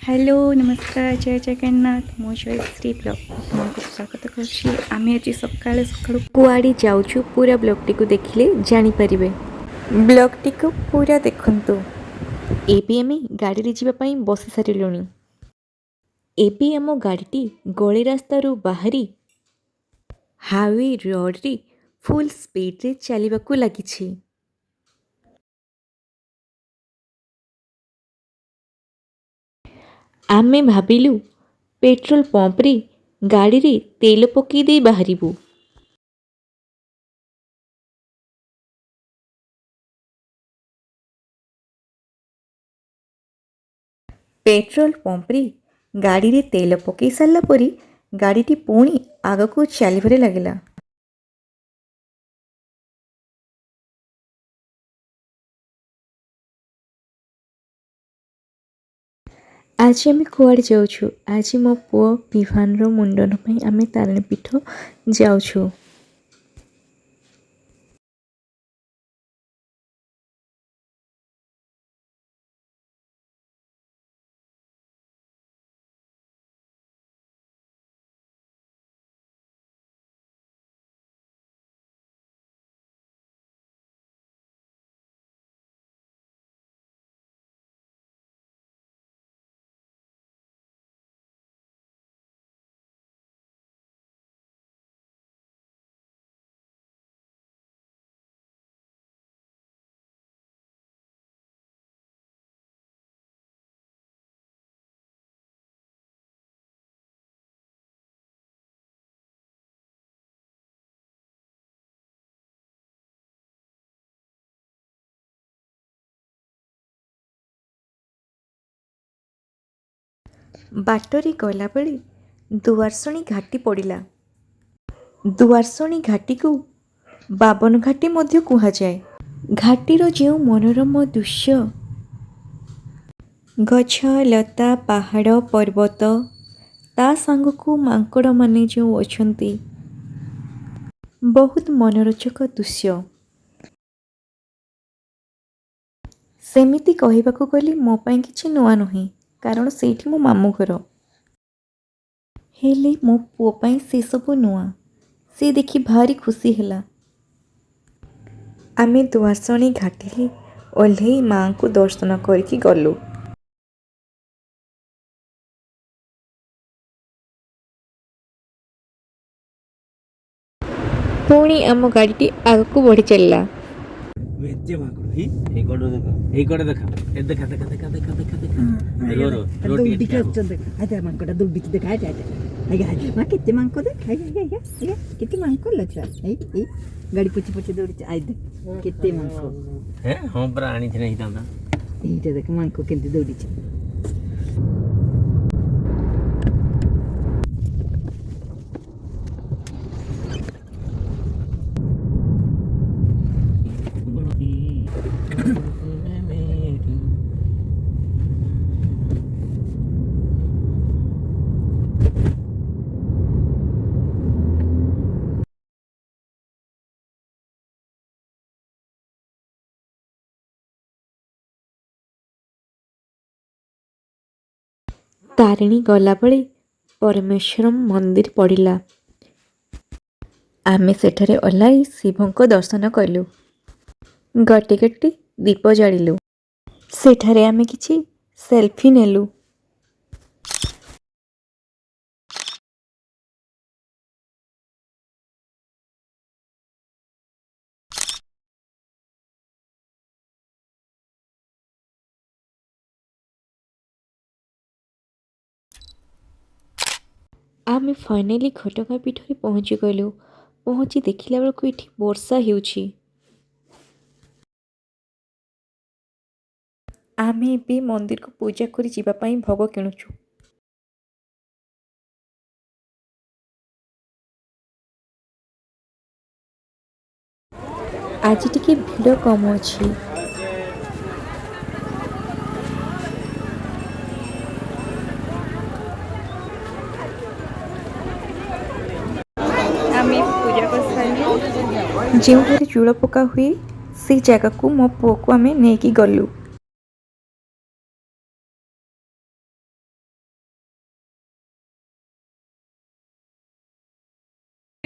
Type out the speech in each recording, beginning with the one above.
Hello नमस्कार जय जगन्नाथ मो जयश्री ब्लॉग आपको स्वागत करुच्ची आम आज सकाल सकाल कुआड़े जाऊँ पूरा ब्लॉगटी को देखिले जानीपर ब्लॉगटी को पूरा देखु एबी आम गाड़ी जावाई बसी सारूँ एबी आम गाड़ी गली रास्तार बाहरी हाईवे रोड रे फुल स्पीड रे चलने लगी। आमे भाविलु पेट्रोल पंप रे गाड़ी रे तेल पकई दे बाहरिबु। पेट्रोल पंप रे गाड़ी रे तेल पकई सारला परी गाड़ीटी पुणी आगको चलबारे लगला। आज आम कुआड़े जाऊँ आज मो पुओ विभान मुंडन पर आम तारिणी पीठ जाऊँ। बाटरी गला बेले दुआरसणी घाटी पड़ा। दुआरसणी घाटी को बावन घाटी मध्य कुहाଯାए। घाटीर जो मनोरम दृश्य गछ लता पहाड़ पर्वत ता सांग को मांकड़ माने जो अछंती बहुत मनोरंजक दृश्य। सेमिति कहबाकू गले मो पाई किछि नुआ नुहे कारण सेठी मो मामू घर हेले मो पुओ पाई से सब नुआ से देखि भारी खुशी हैला। आमे दुआरसणी घाटी ओल्हे माँ को दर्शन करके गलु। पुणी आम गाड़ी आग को बढ़ी चलला। गाड़ी पुची पुची दौड़ी आई दे केते मांको है हम पर आनी थे नहीं दादा एटा देख मांको केते दौड़ी छ। तारिणी गला बेले परमेश्वरम मंदिर पड़िला। आमे सेठरे ओह्लाई शिवंको दर्शन कलु। गटे गटे दीप जालिलु। सेठरे आमे किछि सेल्फी नेलु। आमे फाइनाली घटगाँ पीठरे पहुँची गलु। पहुँची देखिला बेलକୁ एठी वर्षा हेउछि। आमे भी मंदिर को पूजा करी जीवा पाई भोग किणुछु। आज टिके भीड़ कम अछि। आमे पूजा कर सारी जो चूड़ पका हुए से जगह को मो पुओ को आमे नेकी गलु।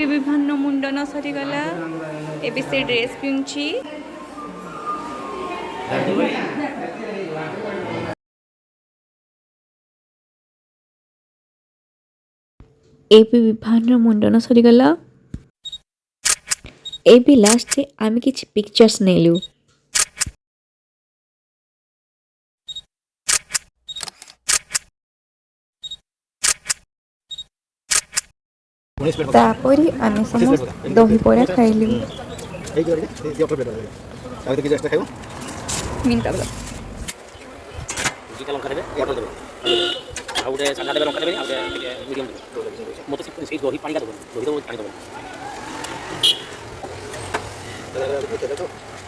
ବିଭିନ୍ନ ମୁଣ୍ଡନ ସରିଗଲା ଏବେ ସେ ଡ୍ରେସ୍ ପିନ୍ଧୁଛି। ଏବେ ବିଭାନର ମୁଣ୍ଡନ ସରିଗଲା। ଏବେ ଲାଷ୍ଟରେ ଆମେ କିଛି ପିକ୍ଚର୍ସ ନେଲୁ। ତାପରେ ଆମେ ସମସ୍ତେ ଦହିବରା ଖାଇଲୁ। ଆଉ ଗୋଟେ ସାଧା ଦେବେ ଲଙ୍କା ଦେବେ ଆଉ ଗୋଟେ ଟିକେ ମିଡ଼ିୟମ୍ ଦେବେ ମୋତେ ସେଇ ଦହି ପାଣିଟା ଦେବନି ଦହି ଦେବ ପାଣି ଦେବନି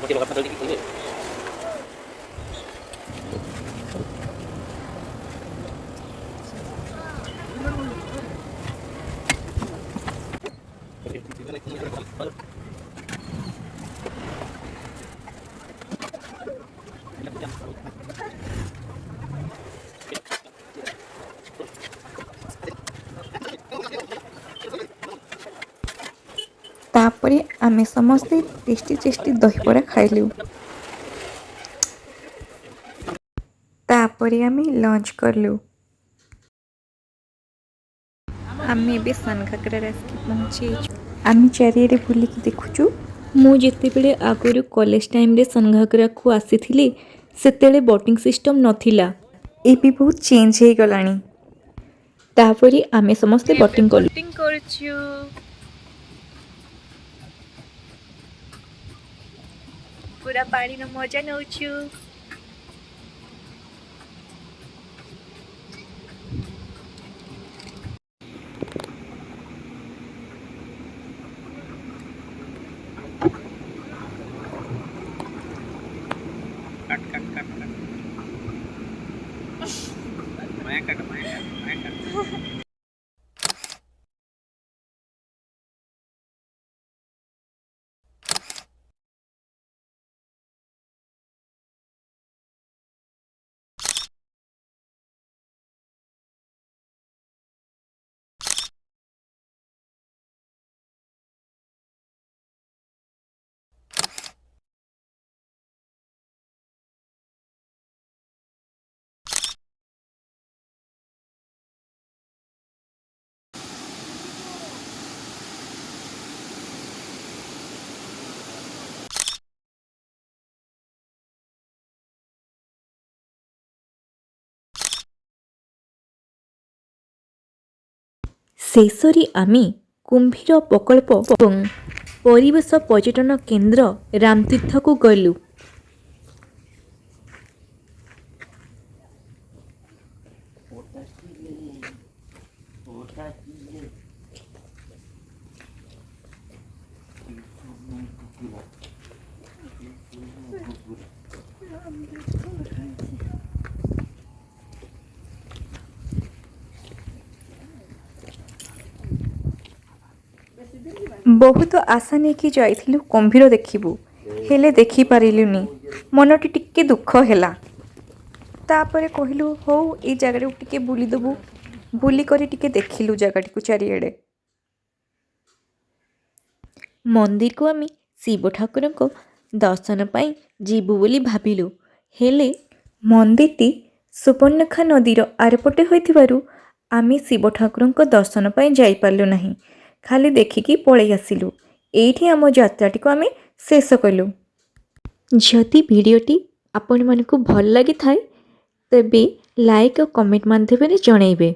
ମୋତେ ଲଙ୍କା ଦେଇକି ଖାଇବେ। ତାପରେ ଆମେ ସମସ୍ତେ ଟେଷ୍ଟି ଦହିବରା ଖାଇଲୁ। ତାପରେ ଆମେ ଲଞ୍ଚ କଲୁ। ଆମେ ଏବେ ସାନଘାଗରାରେ ଆସିକି ପହଞ୍ଚିଛୁ। ଆମେ ଚାରିଆଡ଼େ ବୁଲିକି ଦେଖୁଛୁ। ମୁଁ ଯେତେବେଳେ ଆଗରୁ କଲେଜ ଟାଇମ୍ରେ ସାନଘାଗରାକୁ ଆସିଥିଲି ସେତେବେଳେ ବୋଟିଂ ସିଷ୍ଟମ୍ ନଥିଲା। ଏବେ ବହୁତ ଚେଞ୍ଜ ହେଇଗଲାଣି। ତାପରେ ଆମେ ସମସ୍ତେ ବୋଟିଂ କରୁଛୁ। ପୁରା ପାଣିର ମଜା ନେଉଛୁ। ଶେଷରେ ଆମେ କୁମ୍ଭୀର ପ୍ରକଳ୍ପ ଏବଂ ପରିବେଶ ପର୍ଯ୍ୟଟନ କେନ୍ଦ୍ର ରାମତୀର୍ଥକୁ ଗଲୁ। ବହୁତ ଆଶା ନେଇକି ଯାଇଥିଲୁ କୁମ୍ଭୀର ଦେଖିବୁ, ହେଲେ ଦେଖିପାରିଲୁନି। ମନଟି ଟିକେ ଦୁଃଖ ହେଲା। ତାପରେ କହିଲୁ ହଉ ଏଇ ଜାଗାଟାକୁ ଟିକେ ବୁଲିଦେବୁ। ବୁଲିକରି ଟିକେ ଦେଖିଲୁ ଜାଗାଟିକୁ ଚାରିଆଡ଼େ। ମନ୍ଦିରକୁ ଆମେ ଶିବ ଠାକୁରଙ୍କ ଦର୍ଶନ ପାଇଁ ଯିବୁ ବୋଲି ଭାବିଲୁ, ହେଲେ ମନ୍ଦିରଟି ସୁବର୍ଣ୍ଣଖା ନଦୀର ଆରପଟେ ହୋଇଥିବାରୁ ଆମେ ଶିବ ଠାକୁରଙ୍କ ଦର୍ଶନ ପାଇଁ ଯାଇପାରିଲୁ ନାହିଁ। ଖାଲି ଦେଖିକି ପଳେଇ ଆସିଲୁ। ଏଇଠି ଆମ ଯାତ୍ରାଟିକୁ ଆମେ ଶେଷ କଲୁ। ଯଦି ଭିଡ଼ିଓଟି ଆପଣମାନଙ୍କୁ ଭଲ ଲାଗିଥାଏ ତେବେ ଲାଇକ୍ ଓ କମେଣ୍ଟ ମାଧ୍ୟମରେ ଜଣାଇବେ।